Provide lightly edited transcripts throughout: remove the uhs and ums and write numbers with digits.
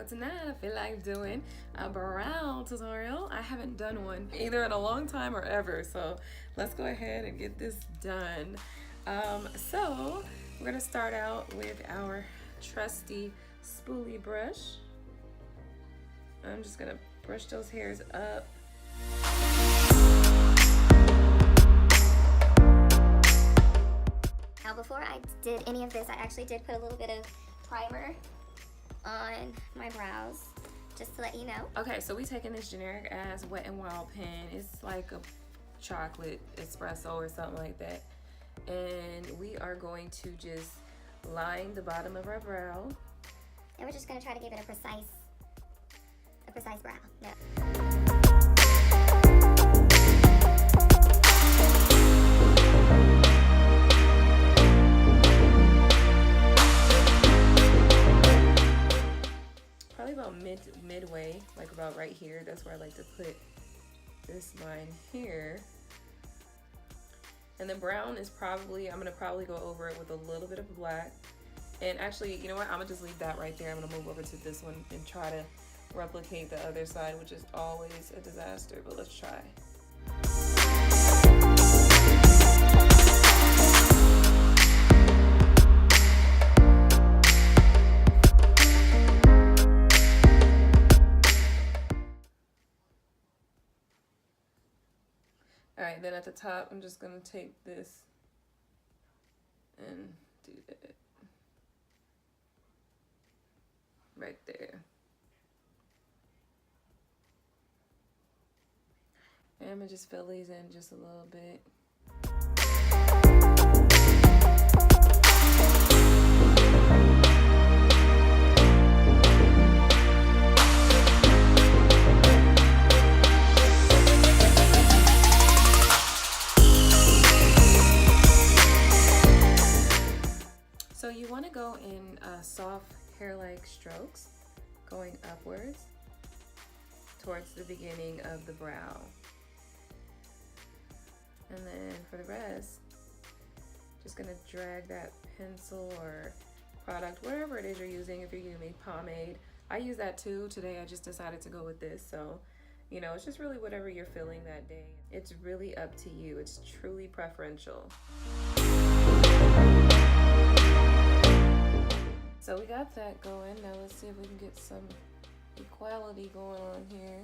tonight I feel like doing a brow tutorial. I haven't done one either in a long time or ever, so let's go ahead and get this done. So we're gonna start out with our trusty spoolie brush. I'm just gonna brush those hairs up. Now before I did any of this, I actually did put a little bit of primer on my brows, just to let you know. Okay, so we taking this generic ass Wet n Wild pen. It's like a chocolate espresso or something like that. And we are going to just line the bottom of our brow. And we're just gonna try to give it a precise brow. Yeah. Probably about midway, like about right here. That's where I like to put this line here. And the brown is probably, I'm gonna probably go over it with a little bit of black. And actually, you know what? I'm gonna just leave that right there. I'm gonna move over to this one and try to replicate the other side, which is always a disaster, but let's try. All right, then at the top, I'm just gonna take this and do that right there. And I'm gonna just fill these in just a little bit. So you want to go in soft hair-like strokes, going upwards towards the beginning of the brow. And then for the rest, just gonna drag that pencil or product, whatever it is you're using. If you're using pomade, I use that too. Today I just decided to go with this. So, you know, it's just really whatever you're feeling that day. It's really up to you. It's truly preferential. So we got that going. Now let's see if we can get some equality going on here.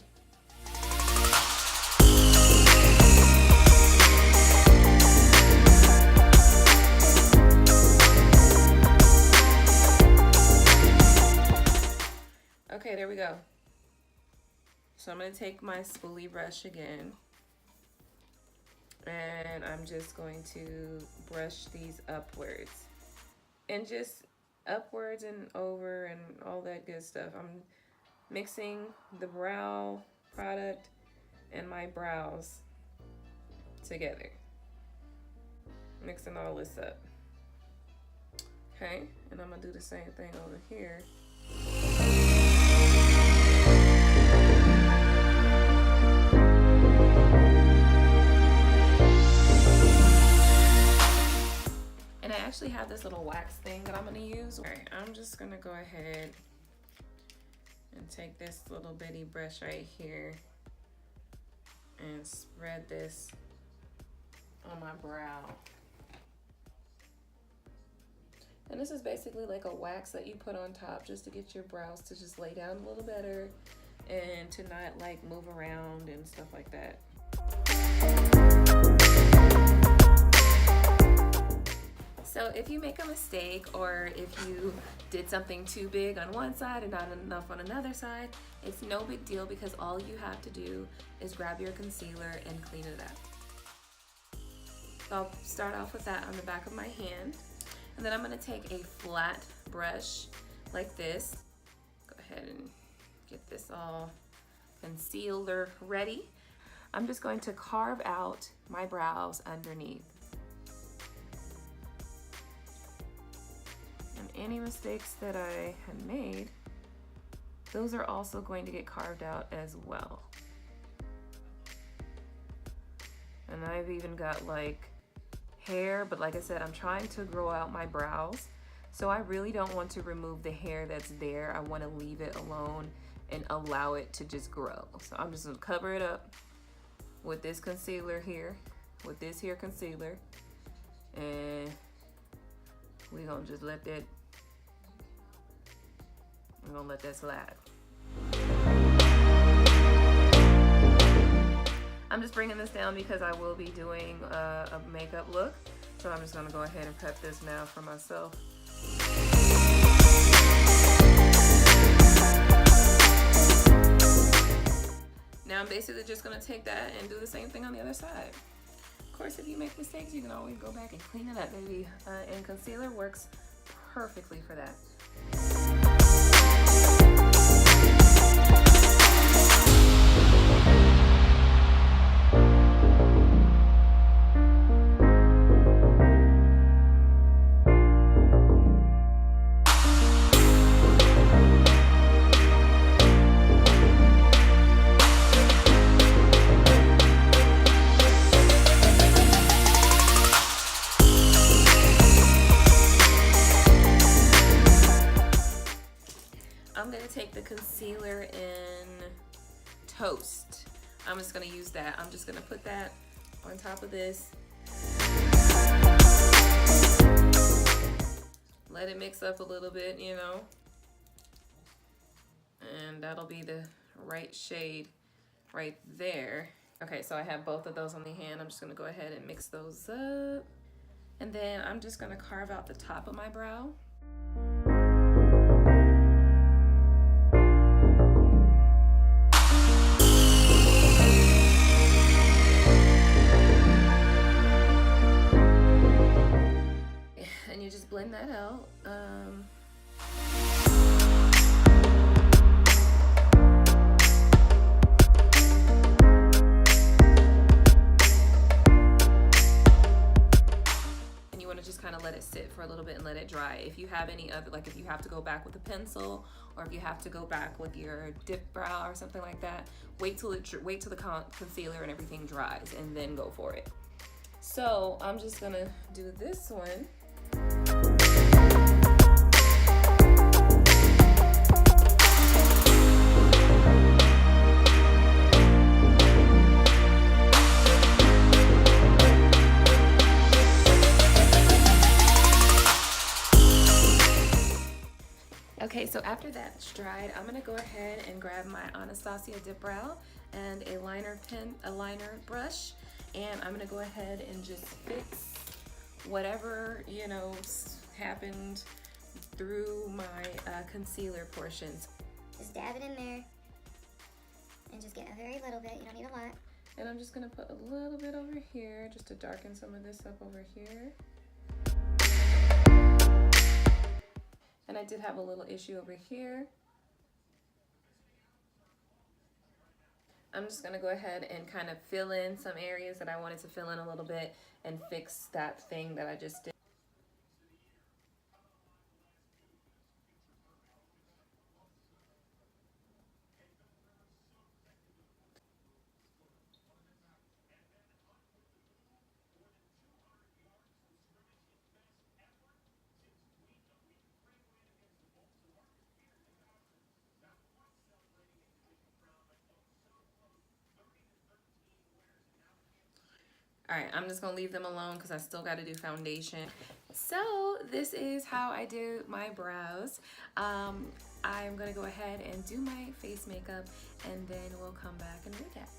Okay, there we go. So I'm gonna take my spoolie brush again, and I'm just going to brush these upwards, and just upwards and over and all that good stuff. I'm mixing the brow product and my brows together, mixing all this up. Okay, and I'm gonna do the same thing over here. And I actually have this little wax thing that I'm gonna use. All right, I'm just gonna go ahead and take this little bitty brush right here and spread this on my brow. And this is basically like a wax that you put on top just to get your brows to just lay down a little better and to not like move around and stuff like that. So if you make a mistake, or if you did something too big on one side and not enough on another side, it's no big deal, because all you have to do is grab your concealer and clean it up. So I'll start off with that on the back of my hand. And then I'm gonna take a flat brush like this. Go ahead and get this all concealer ready. I'm just going to carve out my brows underneath. And any mistakes that I had made, those are also going to get carved out as well. And I've even got like hair, but like I said, I'm trying to grow out my brows. So I really don't want to remove the hair that's there. I want to leave it alone and allow it to just grow. So I'm just gonna cover it up with this concealer here, with this here concealer, and we're gonna just let that, we're gonna let that slide. I'm just bringing this down because I will be doing a makeup look. So I'm just gonna go ahead and prep this now for myself. Now I'm basically just gonna take that and do the same thing on the other side. Of course, if you make mistakes, you can always go back and clean it up, baby. And concealer works perfectly for that. I'm gonna take the concealer in Toast. I'm just gonna use that. I'm just gonna put that on top of this. Let it mix up a little bit, you know. And that'll be the right shade right there. Okay, so I have both of those on the hand. I'm just gonna go ahead and mix those up. And then I'm just gonna carve out the top of my brow. And you just blend that out. And you want to just kind of let it sit for a little bit and let it dry. If you have any other, like if you have to go back with a pencil, or if you have to go back with your dip brow or something like that, wait till the concealer and everything dries and then go for it. So I'm just gonna do this one. Okay, so after that's dried, I'm gonna go ahead and grab my Anastasia dip brow and a liner brush, and I'm gonna go ahead and just fix whatever, you know, happened through my concealer portions. Just dab it in there and just get a very little bit. You don't need a lot. And I'm just gonna put a little bit over here just to darken some of this up over here. And I did have a little issue over here. I'm just gonna go ahead and kind of fill in some areas that I wanted to fill in a little bit and fix that thing that I just did. All right, I'm just gonna leave them alone because I still gotta do foundation. So this is how I do my brows. I'm gonna go ahead and do my face makeup, and then we'll come back and recap.